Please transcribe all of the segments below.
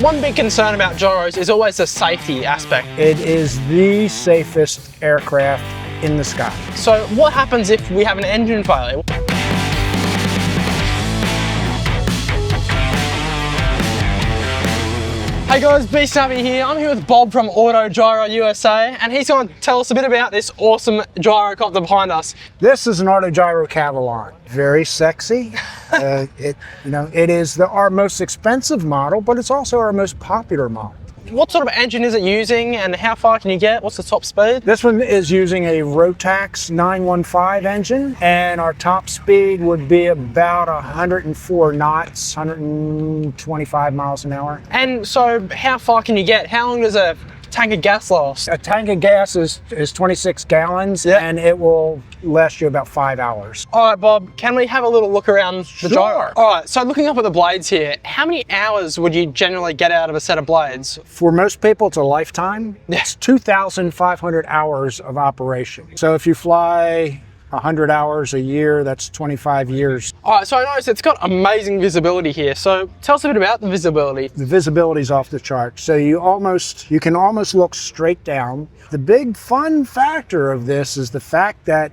One big concern about gyros is always the safety aspect. It is the safest aircraft in the sky. So what happens if we have an engine failure? Hey guys, BeSnappy here. I'm here with Bob from AutoGyro USA, and he's going to tell us a bit about this awesome gyrocopter behind us. This is an AutoGyro Cavalon. Very sexy. It is our most expensive model, but it's also our most popular model. What sort of engine is it using, and how far can you get? What's the top speed? This one is using a Rotax 915 engine, and our top speed would be about 104 knots, 125 miles an hour. And so how far can you get? How long does a tank of gas last? A tank of gas is 26 gallons, and it will last you about 5 hours. All right, Bob, can we have a little look around the gyro? Sure. All right, so looking up at the blades here, how many hours would you generally get out of a set of blades? For most people, it's a lifetime. Yeah. It's 2,500 hours of operation. So if you fly 100 hours a year, that's 25 years. All right, so I noticed it's got amazing visibility here. So tell us a bit about the visibility. The visibility's off the chart. So you can almost look straight down. The big fun factor of this is the fact that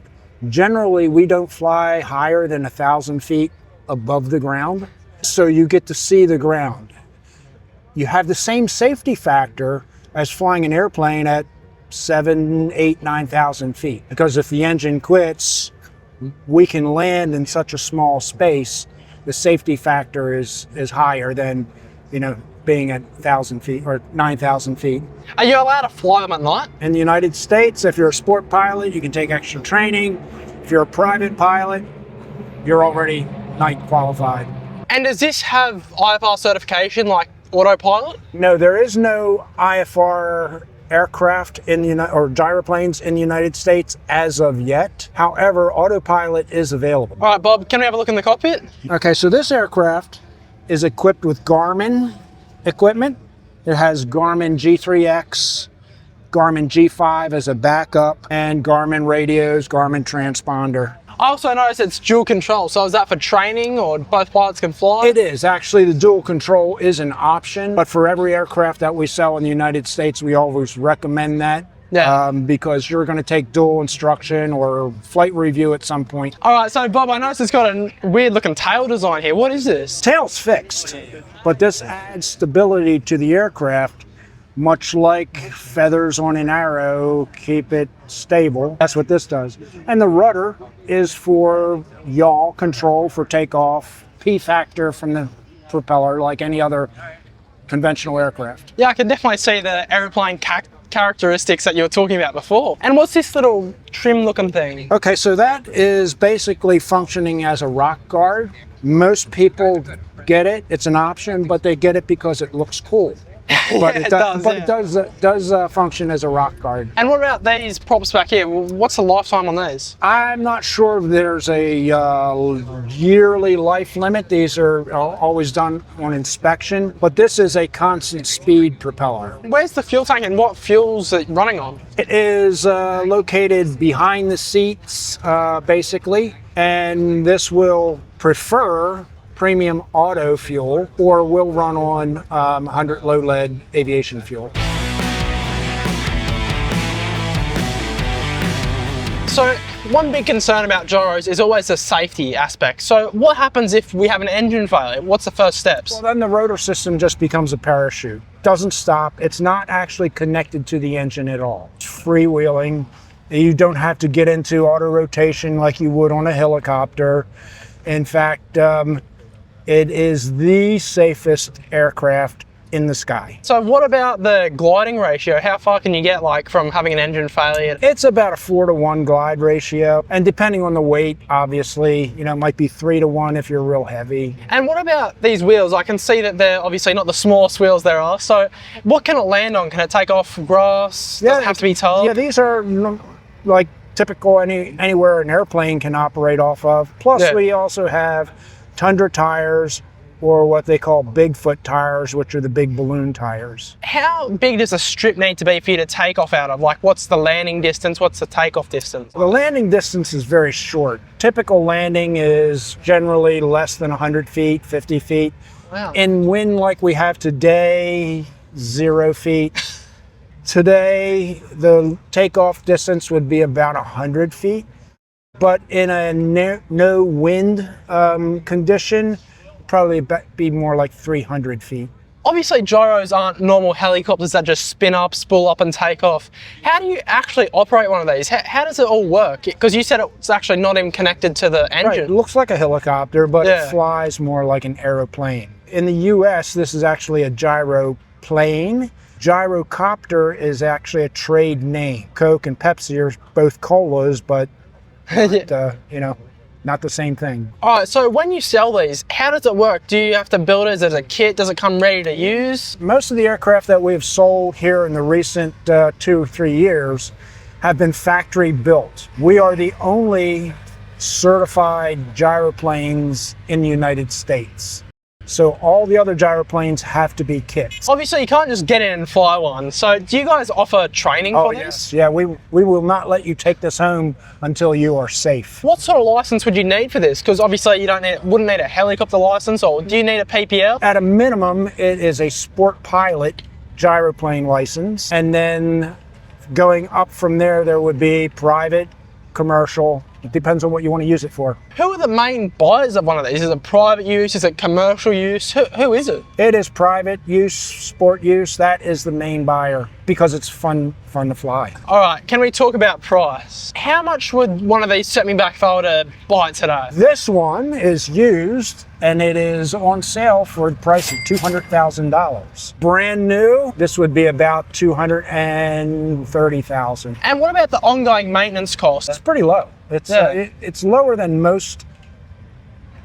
generally we don't fly higher than 1,000 feet above the ground. So you get to see the ground. You have the same safety factor as flying an airplane at 7, 8, 9,000 feet. Because if the engine quits, we can land in such a small space. The safety factor is higher than, being at 1,000 feet or 9,000 feet. Are you allowed to fly them at night? In the United States, if you're a sport pilot, you can take extra training. If you're a private pilot, you're already night qualified. And does this have IFR certification like autopilot? No, there is no IFR aircraft or gyroplanes in the United States as of yet. However, autopilot is available. All right, Bob, can we have a look in the cockpit? Okay, so this aircraft is equipped with Garmin equipment. It has Garmin G3X, Garmin G5 as a backup, and Garmin radios, Garmin transponder. I also noticed it's dual control, so is that for training or both pilots can fly? It is. Actually, the dual control is an option, but for every aircraft that we sell in the United States, we always recommend that. Yeah. Because you're going to take dual instruction or flight review at some point. All right, so Bob, I noticed it's got a weird looking tail design here. What is this? Tail's fixed, but this adds stability to the aircraft. Much like feathers on an arrow keep it stable. That's what this does. And the rudder is for yaw control for takeoff, P factor from the propeller like any other conventional aircraft. Yeah, I can definitely see the aeroplane characteristics that you were talking about before. And what's this little trim looking thing? Okay, so that is basically functioning as a rock guard. Most people get it, it's an option, but they get it because it looks cool. But it does function as a rock guard. And what about these props back here? What's the lifetime on these? I'm not sure if there's a yearly life limit. These are always done on inspection, but this is a constant speed propeller. Where's the fuel tank and what fuel's it running on? It is located behind the seats, basically, and this will prefer premium auto fuel or will run on 100 low lead aviation fuel. So one big concern about gyros is always the safety aspect. So what happens if we have an engine failure? What's the first steps? Well, then the rotor system just becomes a parachute. Doesn't stop. It's not actually connected to the engine at all. It's freewheeling. You don't have to get into auto rotation like you would on a helicopter. In fact, it is the safest aircraft in the sky. So what about the gliding ratio? How far can you get from having an engine failure? It's about a 4-to-1 glide ratio. And depending on the weight, obviously, it might be 3-to-1 if you're real heavy. And what about these wheels? I can see that they're obviously not the smallest wheels there are. So what can it land on? Can it take off grass? Does it have to be towed? Yeah, these are like typical anywhere an airplane can operate off of. Plus we also have Tundra tires, or what they call Bigfoot tires, which are the big balloon tires. How big does a strip need to be for you to take off out of? What's the landing distance? What's the takeoff distance? The landing distance is very short. Typical landing is generally less than 100 feet, 50 feet. Wow. In wind like we have today, 0 feet. Today, the takeoff distance would be about 100 feet. But in a no wind condition, probably be more like 300 feet. Obviously, gyros aren't normal helicopters that just spin up, spool up, and take off. How do you actually operate one of these? How does it all work? Because you said it's actually not even connected to the engine. Right, it looks like a helicopter, but Yeah. it flies more like an aeroplane. In the US, this is actually a gyroplane. Gyrocopter is actually a trade name. Coke and Pepsi are both colas, but you know, not the same thing. All right, so when you sell these, how does it work? Do you have to build it as a kit? Does it come ready to use? Most of the aircraft that we've sold here in the recent 2 or 3 years have been factory built. We are the only certified gyroplanes in the United States. So all the other gyroplanes have to be kits. Obviously, you can't just get in and fly one. So do you guys offer training for this? Yes. Yeah, we will not let you take this home until you are safe. What sort of license would you need for this? Because obviously you wouldn't need a helicopter license, or do you need a PPL? At a minimum, it is a sport pilot gyroplane license. And then going up from there would be private, commercial. It depends on what you want to use it for. Who are the main buyers of one of these? Is it private use? Is it commercial use? Who is it? It is private use, sport use. That is the main buyer because it's fun to fly. All right, can we talk about price? How much would one of these set me back if I were to buy it today? This one is used and it is on sale for the price of $200,000. Brand new, this would be about $230,000. And what about the ongoing maintenance cost? It's pretty low. It's lower than most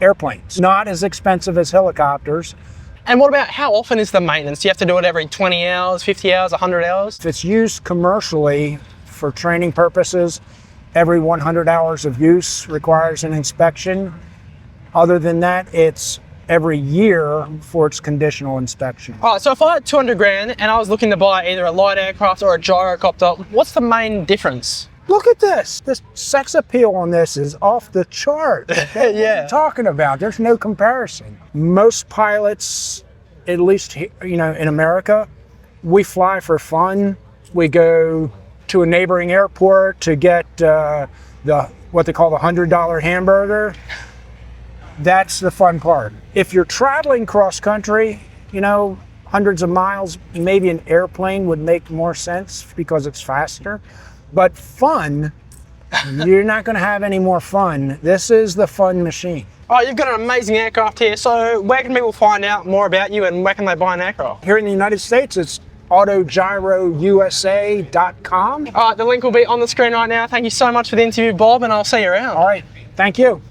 airplanes. Not as expensive as helicopters. And what about how often is the maintenance? Do you have to do it every 20 hours, 50 hours, 100 hours? If it's used commercially for training purposes, every 100 hours of use requires an inspection. Other than that, it's every year for its conditional inspection. All right, so if I had 200 grand and I was looking to buy either a light aircraft or a gyrocopter, what's the main difference? Look at this. The sex appeal on this is off the chart. What are you talking about? There's no comparison. Most pilots, at least in America, we fly for fun. We go to a neighboring airport to get what they call the $100 hamburger. That's the fun part. If you're traveling cross country, hundreds of miles, maybe an airplane would make more sense because it's faster. But fun, you're not going to have any more fun. This is the fun machine. All right, you've got an amazing aircraft here. So where can people find out more about you and where can they buy an aircraft? Here in the United States, it's AutoGyroUSA.com. All right, the link will be on the screen right now. Thank you so much for the interview, Bob, and I'll see you around. All right, thank you.